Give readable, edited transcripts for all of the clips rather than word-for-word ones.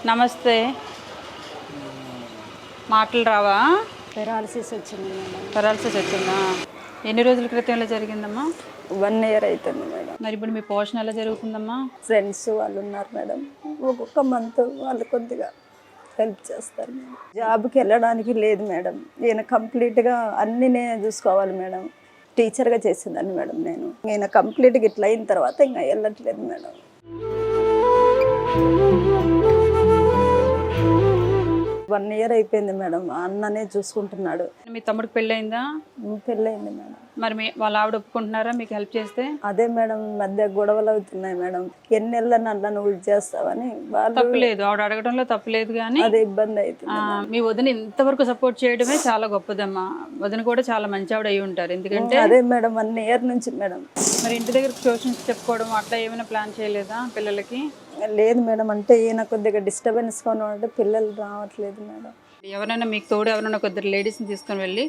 నమస్తే. మాటలు రావా? పెరాలసిస్ వచ్చింది మేడం. పెరాలసిస్ వచ్చిందా? ఎన్ని రోజుల క్రితం ఇలా జరిగిందమ్మా? 1 ఇయర్ అవుతుంది మేడం. మరి ఇప్పుడు మీ పోషణ ఎలా జరుగుతుందమ్మా? ఫ్రెండ్స్ వాళ్ళు ఉన్నారు మేడం. ఒక్కొక్క మంత్ వాళ్ళు కొద్దిగా హెల్ప్ చేస్తారు మేడం. జాబ్కి వెళ్ళడానికి లేదు మేడం. ఈయన కంప్లీట్గా అన్నీ నేనే చూసుకోవాలి మేడం. టీచర్గా చేసేదాన్ని మేడం నేను. ఈయన కంప్లీట్గా ఇట్లా అయిన తర్వాత ఇంకా వెళ్ళట్లేదు మేడం. 1 ఇయర్ అయిపోయింది మేడం. అన్ననే చూసుకుంటున్నాడు. మీ తమ్ముడికి పెళ్ళయిందా? పెళ్ళయింది మేడం. మరి వాళ్ళ ఆవిడ ఒప్పుకుంటున్నారా మీకు హెల్ప్ చేస్తే? అదే మేడం మధ్య గొడవలు అవుతున్నాయి మేడం. ఎన్ని నెలలు అట్లా నువ్వు చేస్తావని వాళ్ళు. తప్పులేదు, ఆవిడ అడగడంలో తప్పులేదు, కానీ అదే ఇబ్బంది అవుతుంది. మీ వదిన ఇంతవరకు సపోర్ట్ చేయడమే చాలా గొప్పదమ్మా. వదిన కూడా చాలా మంచి ఆవిడ అయి ఉంటారు. ఎందుకంటే అదే మేడం 1 ఇయర్ నుంచి మేడం. మరి ఇంటి దగ్గర ట్యూషన్స్ చెప్పుకోవడం అట్లా ఏమైనా ప్లాన్ చేయలేదా పిల్లలకి? లేదు మేడం. అంటే ఈయన కొద్దిగా డిస్టర్బెన్స్ గా అంటే పిల్లలు రావట్లేదు మేడం. ఎవరైనా మీకు తోడు ఎవరైనా కొద్దిగా లేడీస్ని తీసుకొని వెళ్ళి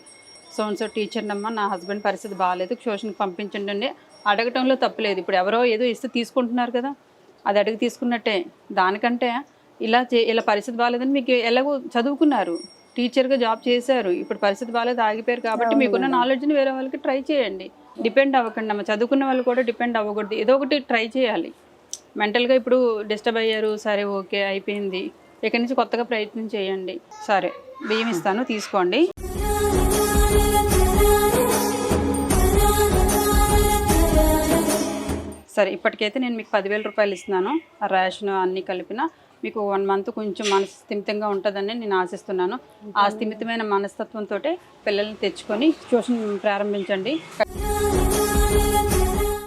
సో టీచర్ని అమ్మ నా హస్బెండ్ పరిస్థితి బాగాలేదు ట్యూషన్కి పంపించండి అండి అడగటంలో తప్పులేదు. ఇప్పుడు ఎవరో ఏదో ఇస్తే తీసుకుంటున్నారు కదా, అది అడిగి తీసుకున్నట్టే. దానికంటే ఇలా పరిస్థితి బాగాలేదని మీకు ఎలాగో చదువుకున్నారు, టీచర్గా జాబ్ చేశారు, ఇప్పుడు పరిస్థితి బాగాలేదు ఆగిపోయారు కాబట్టి మీకున్న నాలెడ్జ్ని వేరే వాళ్ళకి ట్రై చేయండి. డిపెండ్ అవ్వకండి అమ్మ. చదువుకున్న వాళ్ళు కూడా డిపెండ్ అవ్వకూడదు, ఏదో ఒకటి ట్రై చేయాలి. మెంటల్గా ఇప్పుడు డిస్టర్బ్ అయ్యారు, సరే ఓకే అయిపోయింది, ఇక్కడి నుంచి కొత్తగా ప్రయత్నం చేయండి. సరే బియ్యం ఇస్తాను తీసుకోండి. సరే ఇప్పటికైతే నేను మీకు 10,000 రూపాయలు ఇస్తున్నాను. ఆ రేషన్ అన్నీ కలిపిన మీకు 1 మంత్ కొంచెం మనస్థిమితంగా ఉంటుందని నేను ఆశిస్తున్నాను. ఆ స్థిమితమైన మనస్తత్వంతో పిల్లల్ని తెచ్చుకొని ట్యూషన్ ప్రారంభించండి.